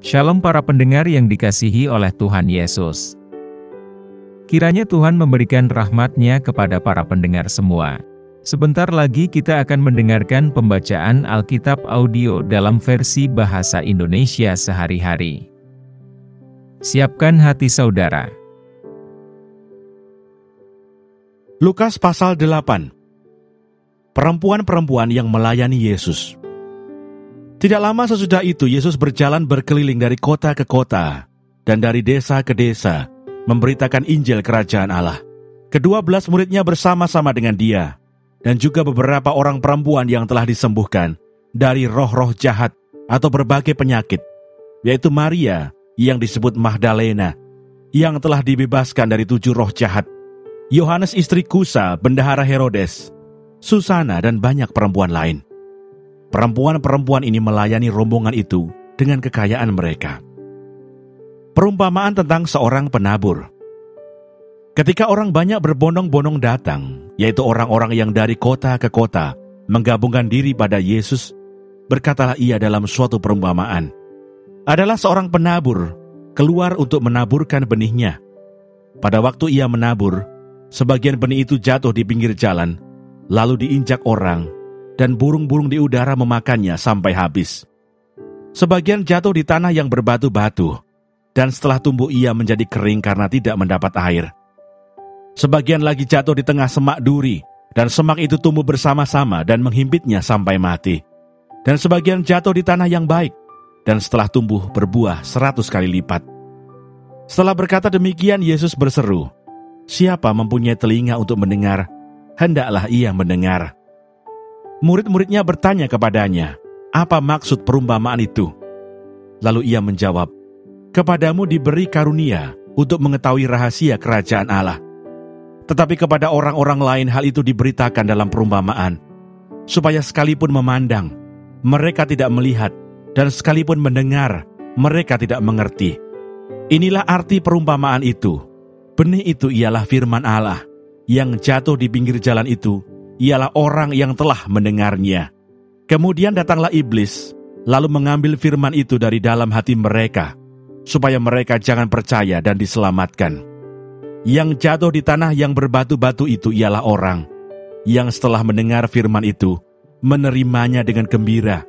Shalom para pendengar yang dikasihi oleh Tuhan Yesus. Kiranya Tuhan memberikan rahmat-Nya kepada para pendengar semua. Sebentar lagi kita akan mendengarkan pembacaan Alkitab audio dalam versi bahasa Indonesia sehari-hari. Siapkan hati saudara. Lukas pasal 8. Perempuan-perempuan yang melayani Yesus. Tidak lama sesudah itu Yesus berjalan berkeliling dari kota ke kota dan dari desa ke desa, memberitakan Injil Kerajaan Allah. Ke-12 muridnya bersama-sama dengan dia, dan juga beberapa orang perempuan yang telah disembuhkan dari roh-roh jahat atau berbagai penyakit, yaitu Maria yang disebut Magdalena, yang telah dibebaskan dari 7 roh jahat, Yohanes istri Kusa, bendahara Herodes, Susana, dan banyak perempuan lain. Perempuan-perempuan ini melayani rombongan itu dengan kekayaan mereka. Perumpamaan tentang seorang penabur. Ketika orang banyak berbondong-bondong datang, yaitu orang-orang yang dari kota ke kota, menggabungkan diri pada Yesus, berkatalah ia dalam suatu perumpamaan. Adalah seorang penabur, keluar untuk menaburkan benihnya. Pada waktu ia menabur, sebagian benih itu jatuh di pinggir jalan, lalu diinjak orang, dan burung-burung di udara memakannya sampai habis. Sebagian jatuh di tanah yang berbatu-batu, dan setelah tumbuh ia menjadi kering karena tidak mendapat air. Sebagian lagi jatuh di tengah semak duri, dan semak itu tumbuh bersama-sama dan menghimpitnya sampai mati. Dan sebagian jatuh di tanah yang baik, dan setelah tumbuh berbuah 100 kali lipat. Setelah berkata demikian, Yesus berseru, "Siapa mempunyai telinga untuk mendengar, hendaklah ia mendengar." Murid-muridnya bertanya kepadanya, "Apa maksud perumpamaan itu?" Lalu ia menjawab, "Kepadamu diberi karunia untuk mengetahui rahasia kerajaan Allah. Tetapi kepada orang-orang lain hal itu diberitakan dalam perumpamaan, supaya sekalipun memandang, mereka tidak melihat, dan sekalipun mendengar, mereka tidak mengerti. Inilah arti perumpamaan itu. Benih itu ialah firman Allah, yang jatuh di pinggir jalan itu ialah orang yang telah mendengarnya. Kemudian datanglah iblis, lalu mengambil firman itu dari dalam hati mereka, supaya mereka jangan percaya dan diselamatkan. Yang jatuh di tanah yang berbatu-batu itu ialah orang yang setelah mendengar firman itu, menerimanya dengan gembira.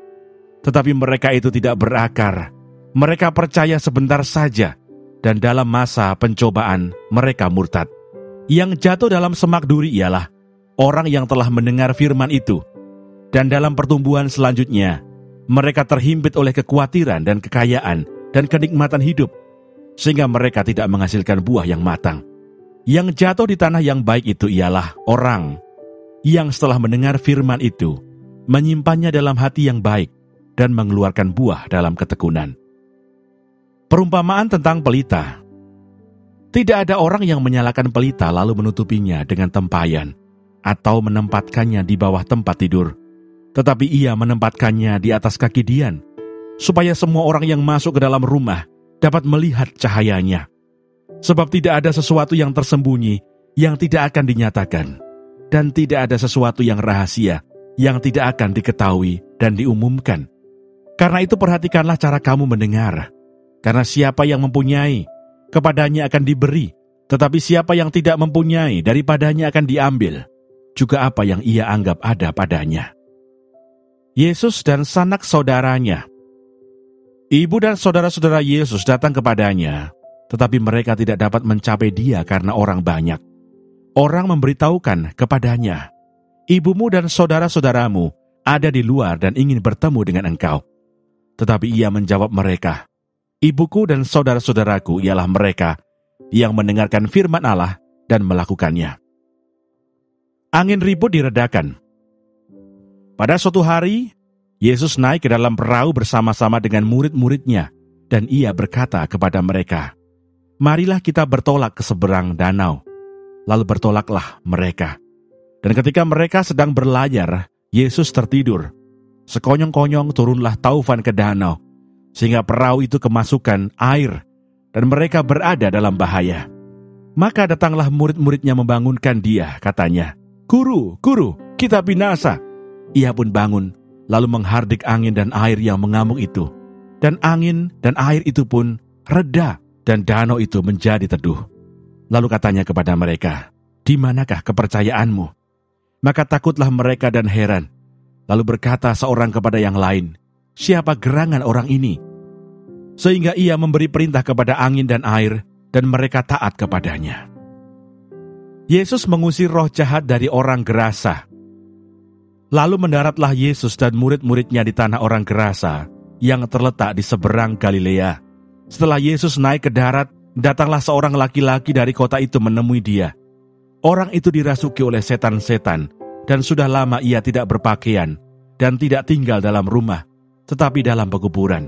Tetapi mereka itu tidak berakar. Mereka percaya sebentar saja, dan dalam masa pencobaan mereka murtad. Yang jatuh dalam semak duri ialah orang yang telah mendengar firman itu, dan dalam pertumbuhan selanjutnya, mereka terhimpit oleh kekhawatiran dan kekayaan dan kenikmatan hidup, sehingga mereka tidak menghasilkan buah yang matang. Yang jatuh di tanah yang baik itu ialah orang yang setelah mendengar firman itu, menyimpannya dalam hati yang baik, dan mengeluarkan buah dalam ketekunan. Perumpamaan tentang pelita. Tidak ada orang yang menyalakan pelita lalu menutupinya dengan tempayan, atau menempatkannya di bawah tempat tidur, tetapi ia menempatkannya di atas kaki dian, supaya semua orang yang masuk ke dalam rumah dapat melihat cahayanya. Sebab tidak ada sesuatu yang tersembunyi yang tidak akan dinyatakan, dan tidak ada sesuatu yang rahasia yang tidak akan diketahui dan diumumkan. Karena itu perhatikanlah cara kamu mendengar, karena siapa yang mempunyai, kepadanya akan diberi, tetapi siapa yang tidak mempunyai, daripadanya akan diambil juga apa yang ia anggap ada padanya. Yesus dan sanak saudaranya. Ibu dan saudara-saudara Yesus datang kepadanya, tetapi mereka tidak dapat mencapai dia karena orang banyak. Orang memberitahukan kepadanya, "Ibumu dan saudara-saudaramu ada di luar dan ingin bertemu dengan engkau." Tetapi ia menjawab mereka, "Ibuku dan saudara-saudaraku ialah mereka yang mendengarkan firman Allah dan melakukannya." Angin ribut diredakan. Pada suatu hari, Yesus naik ke dalam perahu bersama-sama dengan murid-muridnya, dan ia berkata kepada mereka, "Marilah kita bertolak ke seberang danau." Lalu bertolaklah mereka. Dan ketika mereka sedang berlayar, Yesus tertidur. Sekonyong-konyong turunlah taufan ke danau, sehingga perahu itu kemasukan air, dan mereka berada dalam bahaya. Maka datanglah murid-muridnya membangunkan dia, katanya, "Guru, guru, kita binasa." Ia pun bangun, lalu menghardik angin dan air yang mengamuk itu, Dan angin dan air itu pun reda, dan danau itu menjadi teduh. Lalu katanya kepada mereka, "Di manakah kepercayaanmu?" Maka takutlah mereka dan heran. Lalu berkata seorang kepada yang lain, "Siapa gerangan orang ini?" Sehingga ia memberi perintah kepada angin dan air, dan mereka taat kepadanya. Yesus mengusir roh jahat dari orang Gerasa. Lalu mendaratlah Yesus dan murid-muridnya di tanah orang Gerasa yang terletak di seberang Galilea. Setelah Yesus naik ke darat, datanglah seorang laki-laki dari kota itu menemui dia. Orang itu dirasuki oleh setan-setan, dan sudah lama ia tidak berpakaian dan tidak tinggal dalam rumah, tetapi dalam pekuburan.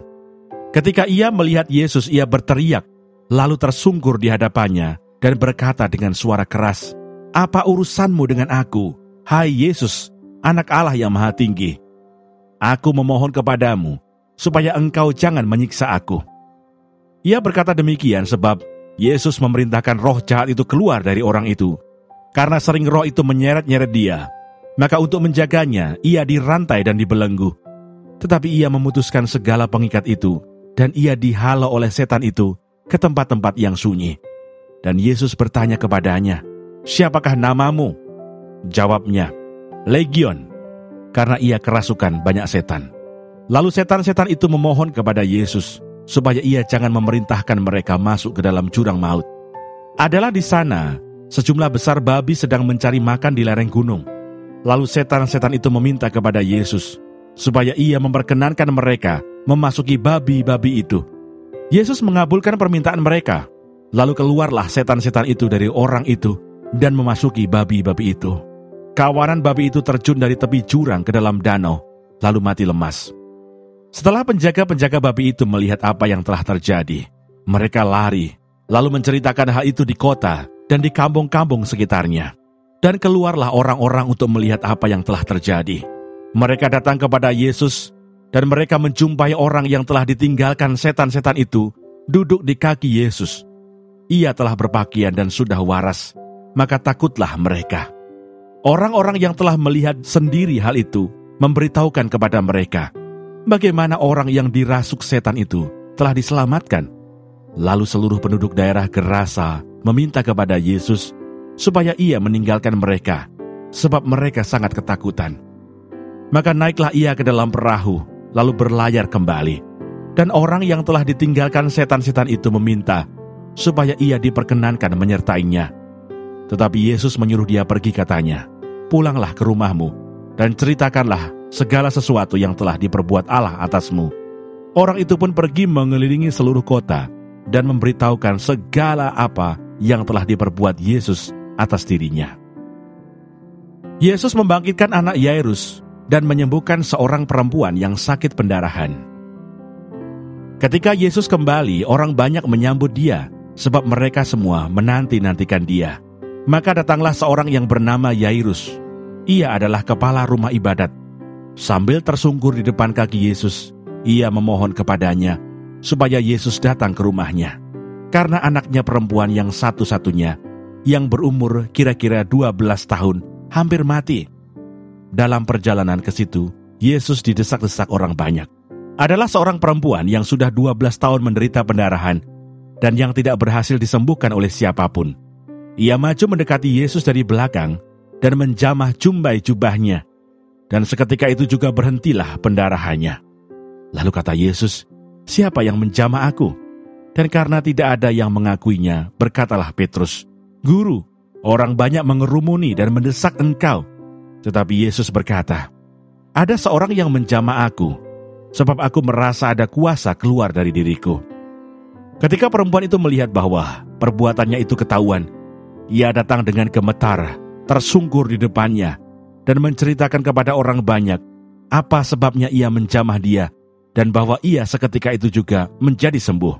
Ketika ia melihat Yesus, ia berteriak, lalu tersungkur di hadapannya dan berkata dengan suara keras, "Apa urusanmu dengan aku, hai Yesus, Anak Allah yang Maha Tinggi? Aku memohon kepadamu, supaya engkau jangan menyiksa aku." Ia berkata demikian sebab Yesus memerintahkan roh jahat itu keluar dari orang itu. Karena sering roh itu menyeret-nyeret dia, maka untuk menjaganya, ia dirantai dan dibelenggu. Tetapi ia memutuskan segala pengikat itu, dan ia dihalau oleh setan itu ke tempat-tempat yang sunyi. Dan Yesus bertanya kepadanya, "Siapakah namamu?" Jawabnya, "Legion," karena ia kerasukan banyak setan. Lalu setan-setan itu memohon kepada Yesus supaya ia jangan memerintahkan mereka masuk ke dalam jurang maut. Adalah di sana sejumlah besar babi sedang mencari makan di lereng gunung. Lalu setan-setan itu meminta kepada Yesus supaya ia memperkenankan mereka memasuki babi-babi itu. Yesus mengabulkan permintaan mereka. Lalu keluarlah setan-setan itu dari orang itu dan memasuki babi-babi itu. Kawanan babi itu terjun dari tepi jurang ke dalam danau, lalu mati lemas. Setelah penjaga-penjaga babi itu melihat apa yang telah terjadi, mereka lari, lalu menceritakan hal itu di kota dan di kampung-kampung sekitarnya. Dan keluarlah orang-orang untuk melihat apa yang telah terjadi. Mereka datang kepada Yesus, dan mereka menjumpai orang yang telah ditinggalkan setan-setan itu duduk di kaki Yesus. Ia telah berpakaian dan sudah waras, maka takutlah mereka. Orang-orang yang telah melihat sendiri hal itu memberitahukan kepada mereka bagaimana orang yang dirasuk setan itu telah diselamatkan. Lalu seluruh penduduk daerah Gerasa meminta kepada Yesus supaya ia meninggalkan mereka, sebab mereka sangat ketakutan. Maka naiklah ia ke dalam perahu, lalu berlayar kembali. Dan orang yang telah ditinggalkan setan-setan itu meminta supaya ia diperkenankan menyertainya. Tetapi Yesus menyuruh dia pergi, katanya, "Pulanglah ke rumahmu, dan ceritakanlah segala sesuatu yang telah diperbuat Allah atasmu." Orang itu pun pergi mengelilingi seluruh kota, dan memberitahukan segala apa yang telah diperbuat Yesus atas dirinya. Yesus membangkitkan anak Yairus, dan menyembuhkan seorang perempuan yang sakit pendarahan. Ketika Yesus kembali, orang banyak menyambut dia, sebab mereka semua menanti-nantikan dia. Maka datanglah seorang yang bernama Yairus. Ia adalah kepala rumah ibadat. Sambil tersungkur di depan kaki Yesus, ia memohon kepadanya supaya Yesus datang ke rumahnya. Karena anaknya perempuan yang satu-satunya, yang berumur kira-kira 12 tahun, hampir mati. Dalam perjalanan ke situ, Yesus didesak-desak orang banyak. Adalah seorang perempuan yang sudah 12 tahun menderita pendarahan, dan yang tidak berhasil disembuhkan oleh siapapun. Ia maju mendekati Yesus dari belakang, dan menjamah jumbai jubahnya. Dan seketika itu juga berhentilah pendarahannya. Lalu kata Yesus, "Siapa yang menjamah aku?" Dan karena tidak ada yang mengakuinya, berkatalah Petrus, "Guru, orang banyak mengerumuni dan mendesak engkau." Tetapi Yesus berkata, "Ada seorang yang menjamah aku, sebab aku merasa ada kuasa keluar dari diriku." Ketika perempuan itu melihat bahwa perbuatannya itu ketahuan, ia datang dengan gemetar, tersungkur di depannya, dan menceritakan kepada orang banyak apa sebabnya ia menjamah dia, dan bahwa ia seketika itu juga menjadi sembuh.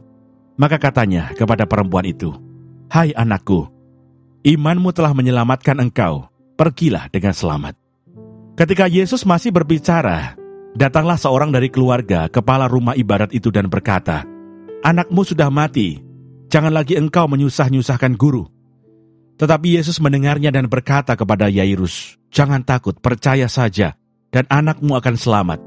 Maka katanya kepada perempuan itu, "Hai anakku, imanmu telah menyelamatkan engkau, pergilah dengan selamat." Ketika Yesus masih berbicara, datanglah seorang dari keluarga kepala rumah ibadat itu dan berkata, "Anakmu sudah mati, jangan lagi engkau menyusah-nyusahkan guru." Tetapi Yesus mendengarnya dan berkata kepada Yairus, "Jangan takut, percaya saja, dan anakmu akan selamat."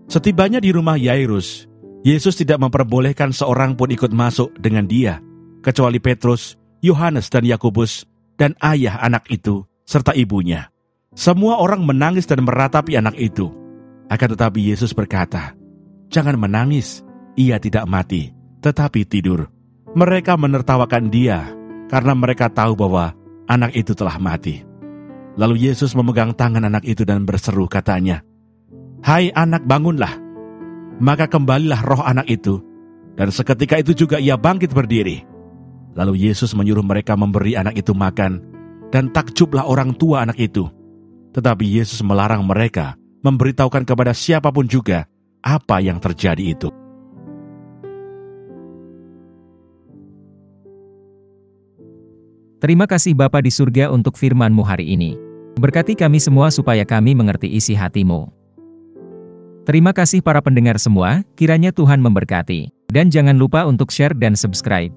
Setibanya di rumah Yairus, Yesus tidak memperbolehkan seorang pun ikut masuk dengan dia, kecuali Petrus, Yohanes dan Yakobus, dan ayah anak itu, serta ibunya. Semua orang menangis dan meratapi anak itu. Akan tetapi Yesus berkata, "Jangan menangis, ia tidak mati, tetapi tidur." Mereka menertawakan dia, karena mereka tahu bahwa anak itu telah mati. Lalu Yesus memegang tangan anak itu dan berseru, katanya, "Hai anak, bangunlah." Maka kembalilah roh anak itu, dan seketika itu juga ia bangkit berdiri. Lalu Yesus menyuruh mereka memberi anak itu makan, dan takjublah orang tua anak itu. Tetapi Yesus melarang mereka memberitahukan kepada siapapun juga apa yang terjadi itu. Terima kasih Bapa di surga untuk firman-Mu hari ini. Berkati kami semua supaya kami mengerti isi hati-Mu. Terima kasih para pendengar semua, kiranya Tuhan memberkati. Dan jangan lupa untuk share dan subscribe.